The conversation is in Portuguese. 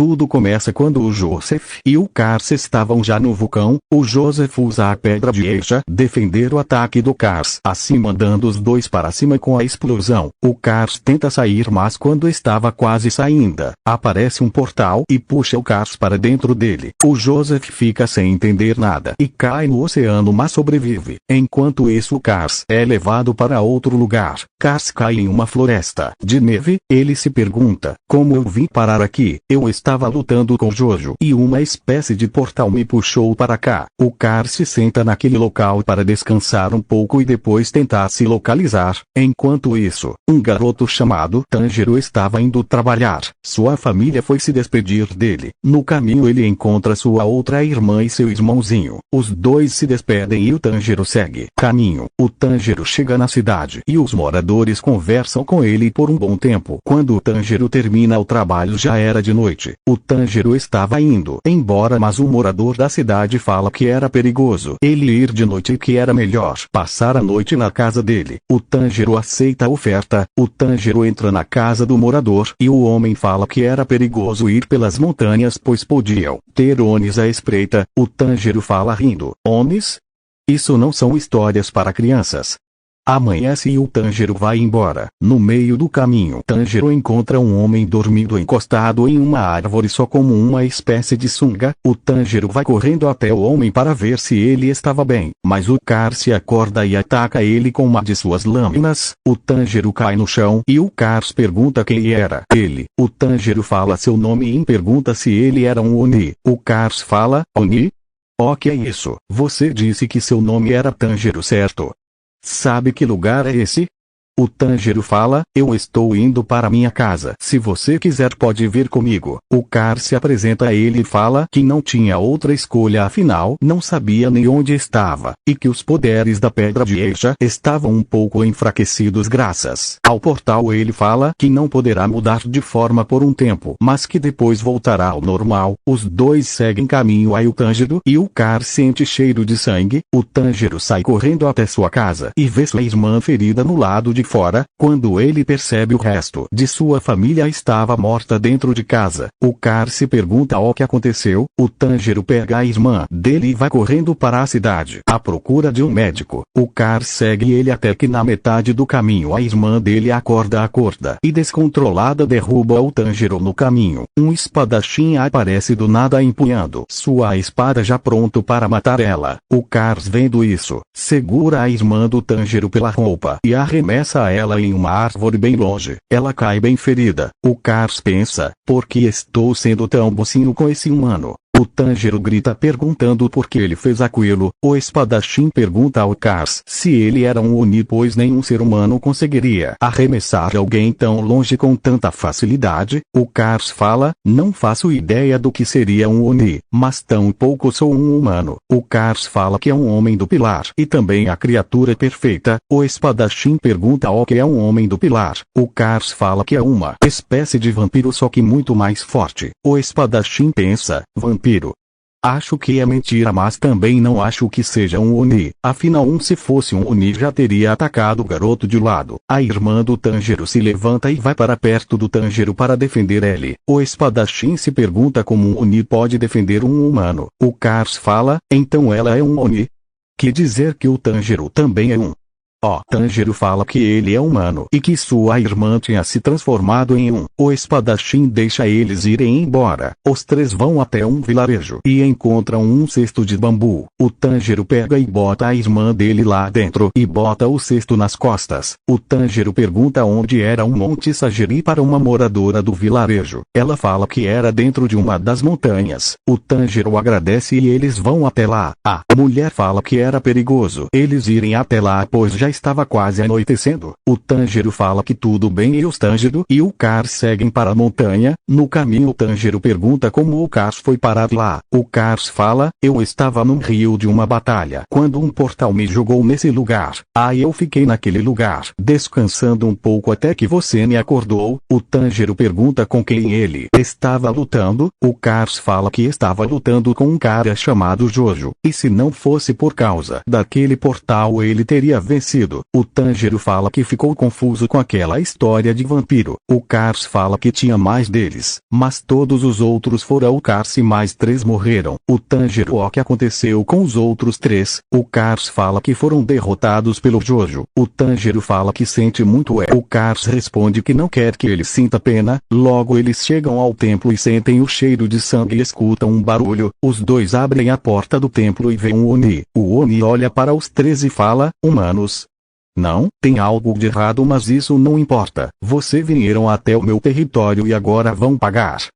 Tudo começa quando o Joseph e o Cars estavam já no vulcão. O Joseph usa a pedra de Eija defender o ataque do Cars, assim mandando os dois para cima com a explosão. O Cars tenta sair, mas quando estava quase saindo, aparece um portal e puxa o Cars para dentro dele. O Joseph fica sem entender nada e cai no oceano, mas sobrevive. Enquanto isso, o Cars é levado para outro lugar. Cars cai em uma floresta de neve. Ele se pergunta: como eu vim parar aqui? Eu estava lutando com Jojo e uma espécie de portal me puxou para cá. O Cars se senta naquele local para descansar um pouco e depois tentar se localizar. Enquanto isso, um garoto chamado Tanjiro estava indo trabalhar. Sua família foi se despedir dele. No caminho ele encontra sua outra irmã e seu irmãozinho. Os dois se despedem e o Tanjiro segue caminho. O Tanjiro chega na cidade e os moradores conversam com ele por um bom tempo. Quando o Tanjiro termina o trabalho, já era de noite. O Tanjiro estava indo embora, mas um morador da cidade fala que era perigoso ele ir de noite e que era melhor passar a noite na casa dele. O Tanjiro aceita a oferta. O Tanjiro entra na casa do morador e o homem fala que era perigoso ir pelas montanhas, pois podiam ter Onis à espreita. O Tanjiro fala rindo: Onis? Isso não são histórias para crianças. Amanhece e o Tanjiro vai embora. No meio do caminho, Tanjiro encontra um homem dormindo encostado em uma árvore só como uma espécie de sunga. O Tanjiro vai correndo até o homem para ver se ele estava bem, mas o Cars se acorda e ataca ele com uma de suas lâminas. O Tanjiro cai no chão e o Cars pergunta quem era ele. O Tanjiro fala seu nome e pergunta se ele era um Oni. O Cars fala: Oni? O que é isso? Você disse que seu nome era Tanjiro, certo? Sabe que lugar é esse? O Tanjiro fala: eu estou indo para minha casa. Se você quiser pode vir comigo. O Cars se apresenta a ele e fala que não tinha outra escolha, afinal não sabia nem onde estava, e que os poderes da pedra de Eija estavam um pouco enfraquecidos graças ao portal. Ele fala que não poderá mudar de forma por um tempo, mas que depois voltará ao normal. Os dois seguem caminho aí o Tanjiro e o Cars sente cheiro de sangue. O Tanjiro sai correndo até sua casa e vê sua irmã ferida no lado de fora. Quando ele percebe o resto de sua família estava morta dentro de casa, o Cars se pergunta o que aconteceu. O Tanjiro pega a irmã dele e vai correndo para a cidade à procura de um médico. O Cars segue ele até que na metade do caminho a irmã dele acorda e descontrolada derruba o Tanjiro no caminho. Um espadachim aparece do nada empunhando sua espada já pronto para matar ela. O Cars, vendo isso, segura a irmã do Tanjiro pela roupa e arremessa ela em uma árvore bem longe. Ela cai bem ferida. O Cars pensa: por que estou sendo tão bocinho com esse humano? O Tanjiro grita perguntando por que ele fez aquilo. O espadachim pergunta ao Cars se ele era um Oni, pois nenhum ser humano conseguiria arremessar alguém tão longe com tanta facilidade. O Cars fala: não faço ideia do que seria um Oni, mas tampouco sou um humano. O Cars fala que é um homem do pilar e também a criatura perfeita. O espadachim pergunta o que é um homem do pilar. O Cars fala que é uma espécie de vampiro, só que muito mais forte. O espadachim pensa: vampiro? Acho que é mentira, mas também não acho que seja um Oni. Afinal, se fosse um Oni já teria atacado o garoto de lado. A irmã do Tanjiro se levanta e vai para perto do Tanjiro para defender ele. O espadachim se pergunta como um Oni pode defender um humano. O Cars fala: então ela é um Oni? Quer dizer que o Tanjiro também é um. O Tanjiro fala que ele é humano e que sua irmã tinha se transformado em um. O espadachim deixa eles irem embora. Os três vão até um vilarejo e encontram um cesto de bambu. O Tanjiro pega e bota a irmã dele lá dentro e bota o cesto nas costas. O Tanjiro pergunta onde era um monte Sagiri para uma moradora do vilarejo. Ela fala que era dentro de uma das montanhas. O Tanjiro agradece e eles vão até lá. A mulher fala que era perigoso eles irem até lá, pois já estava quase anoitecendo. O Tanjiro fala que tudo bem e os Tanjiro e o Cars seguem para a montanha. No caminho o Tanjiro pergunta como o Cars foi parar lá. O Cars fala: eu estava no rio de uma batalha quando um portal me jogou nesse lugar. Aí eu fiquei naquele lugar descansando um pouco até que você me acordou. O Tanjiro pergunta com quem ele estava lutando. O Cars fala que estava lutando com um cara chamado Jojo, e se não fosse por causa daquele portal ele teria vencido. acontecido. O Tanjiro fala que ficou confuso com aquela história de vampiro. O Cars fala que tinha mais deles, mas todos os outros foram o Cars e mais 3 morreram. O Tanjiro: o que aconteceu com os outros 3? O Cars fala que foram derrotados pelo Jojo. O Tanjiro fala que sente muito. O Cars responde que não quer que ele sinta pena. Logo eles chegam ao templo e sentem o cheiro de sangue e escutam um barulho. Os dois abrem a porta do templo e veem um Oni. O Oni olha para os 3 e fala: humanos? Não, tem algo de errado, mas isso não importa. Vocês vieram até o meu território e agora vão pagar.